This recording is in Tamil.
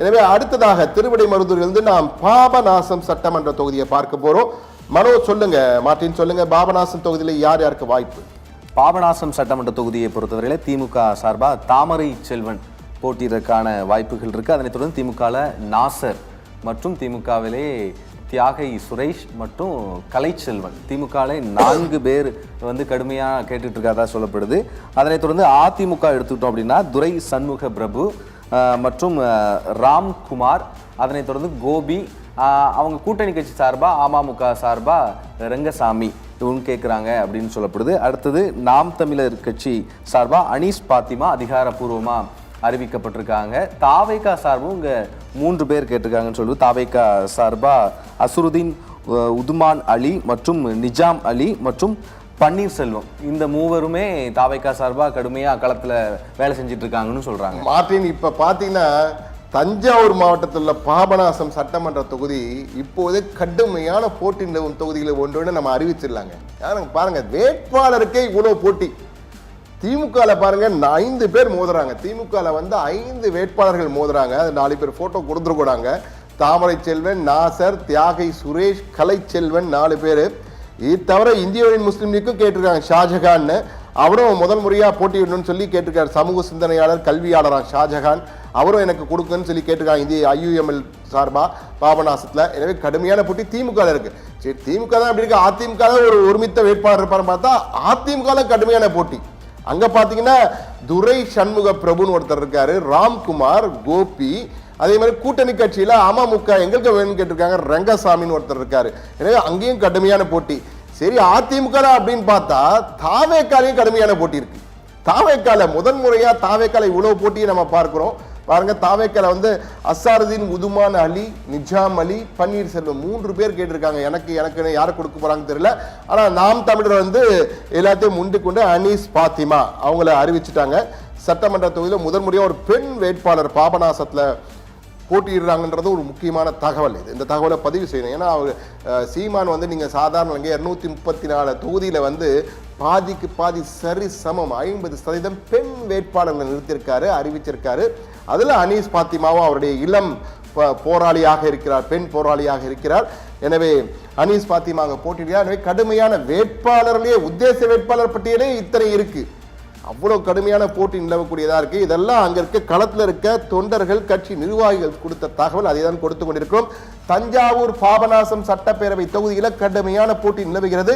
எனவே அடுத்ததாக திருவிடைமருதூரிலிருந்து நாம் பாபநாசம் சட்டமன்ற தொகுதியை பார்க்க போறோம். மனோ சொல்லுங்க, மார்ட்டின் சொல்லுங்க, பாபநாசம் தொகுதியில் யார் யாருக்கு வாய்ப்பு? பாபநாசம் சட்டமன்ற தொகுதியை பொறுத்தவரையில திமுக சார்பாக தாமரை செல்வன் போட்டியிடற்கான வாய்ப்புகள் இருக்கு. அதனைத் தொடர்ந்து திமுகவில் நாசர் மற்றும் திமுகவிலே தியாகை சுரேஷ் மற்றும் கலைச்செல்வன், திமுகவில் 4 பேர் கடுமையாக கேட்டுட்டு இருக்காதா சொல்லப்படுது. அதனைத் தொடர்ந்து அதிமுக எடுத்துக்கிட்டோம் அப்படின்னா துரை சண்முக பிரபு மற்றும் ராம்குமார், அதனைத் தொடர்ந்து கோபி, அவங்க கூட்டணி கட்சி சார்பாக அமமுக சார்பாக ரங்கசாமி இவங்க கேட்குறாங்க அப்படின்னு சொல்லப்படுது. அடுத்தது நாம் தமிழர் கட்சி சார்பாக அனீஸ் பாத்திமா அதிகாரப்பூர்வமாக அறிவிக்கப்பட்டிருக்காங்க. தாவேகா சார்பும் இங்கே 3 பேர் கேட்டிருக்காங்கன்னு சொல்லுது. தாவேகா சார்பாக அசுருதீன் உதுமான் அலி மற்றும் நிஜாம் அலி மற்றும் பன்னீர்செல்வம், இந்த 3 தாவேகா சார்பாக கடுமையாக களத்தில் வேலை செஞ்சுட்டு இருக்காங்கன்னு சொல்கிறாங்க. மார்ட்டின், இப்போ பார்த்தீங்கன்னா தஞ்சாவூர் மாவட்டத்தில் பாபநாசம் சட்டமன்ற தொகுதி இப்போதே கடுமையான போட்டி நிலவும் தொகுதிகளை ஒன்று நம்ம அறிவிச்சிடலாங்க. பாருங்க, வேட்பாளருக்கே இவ்வளோ போட்டி. திமுகவில் பாருங்க 5 பேர் மோதுறாங்க. திமுகவில் 5 வேட்பாளர்கள் மோதுறாங்க. அது 4 பேர் போட்டோ கொடுத்துருக்கூடாங்க. தாமரை செல்வன், நாசர், தியாகை சுரேஷ், கலைச்செல்வன் 4 பேர். இது தவிர இந்திய யூனியன் முஸ்லீம் லீக்கும் கேட்டிருக்காங்க ஷாஜகான், அவரும் முதல் முறையாக போட்டியிடணும்னு சொல்லி கேட்டிருக்காரு. சமூக சிந்தனையாளர் கல்வியாளராக ஷாஜகான், அவரும் எனக்கு கொடுக்குன்னு சொல்லி கேட்டிருக்காங்க இந்திய IUML சார்பா பாபநாசத்தில். எனவே கடுமையான போட்டி திமுக இருக்கு. சரி, திமுக தான் அப்படி இருக்கு, அதிமுக தான் ஒரு ஒருமித்த வேட்பாளர் இருப்பாருன்னு பார்த்தா அதிமுக கடுமையான போட்டி. அங்க பாத்தீங்கன்னா துரை சண்முக பிரபுன்னு ஒருத்தர் இருக்காரு, ராம்குமார், கோபி, அதே மாதிரி கூட்டணி கட்சியில அமமுக எங்களுக்கு வேணும்னு கேட்டிருக்காங்க ரங்கசாமின்னு ஒருத்தர் இருக்காரு. எனவே அங்கேயும் கடுமையான போட்டி. சரி, அதிமுக அப்படின்னு பார்த்தா தாவேக்காலையும் கடுமையான போட்டி இருக்கு. தாவேக்கால முதன்முறையா தாவேக்கால இவ்வளவு போட்டியை நம்ம பார்க்கிறோம். பாருங்க, தாவேக்கால அசாருதீன் உதுமான் அலி, நிஜாம் அலி, பன்னீர்செல்வம் 3 பேர் கேட்டிருக்காங்க. எனக்கு யாரை கொடுக்க போறாங்க தெரியல. ஆனா நாம் தமிழர் எல்லாத்தையும் முண்டு கொண்டு அனீஸ் பாத்திமா அவங்கள அறிவிச்சுட்டாங்க. சட்டமன்ற தொகுதியில் முதன்முறையா ஒரு பெண் வேட்பாளர் பாபநாசத்துல போட்டியிடுறாங்கன்றது ஒரு முக்கியமான தகவல். இந்த தகவலை பதிவு செய்யணும். ஏன்னா அவர் சீமான் நீங்க சாதாரண 234 தொகுதியில பாதிக்கு பாதி சரி சமம் 50% பெண் வேட்பாளர்களை நிறுத்தியிருக்காரு, அறிவிச்சிருக்காரு. அதுல அனீஸ் பாத்திமாவும் அவருடைய இளம் போராளியாக இருக்கிறார், பெண் போராளியாக இருக்கிறார். எனவே அனீஸ் பாத்திமா போட்டியிடுறார். எனவே கடுமையான வேட்பாளர்களே, உத்தேச வேட்பாளர் பட்டியலே இத்தனை இருக்கு. அவ்வளவு கடுமையான போட்டி நிலவக்கூடியதா இருக்கு. இதெல்லாம் அங்க இருக்க களத்துல இருக்க தொண்டர்கள், கட்சி நிர்வாகிகள் கொடுத்த தகவல். அதை தான் கொடுத்து கொண்டிருக்கிறோம். தஞ்சாவூர் பாபநாசம் சட்டப்பேரவை தொகுதியில கடுமையான போட்டி நிலவுகிறது.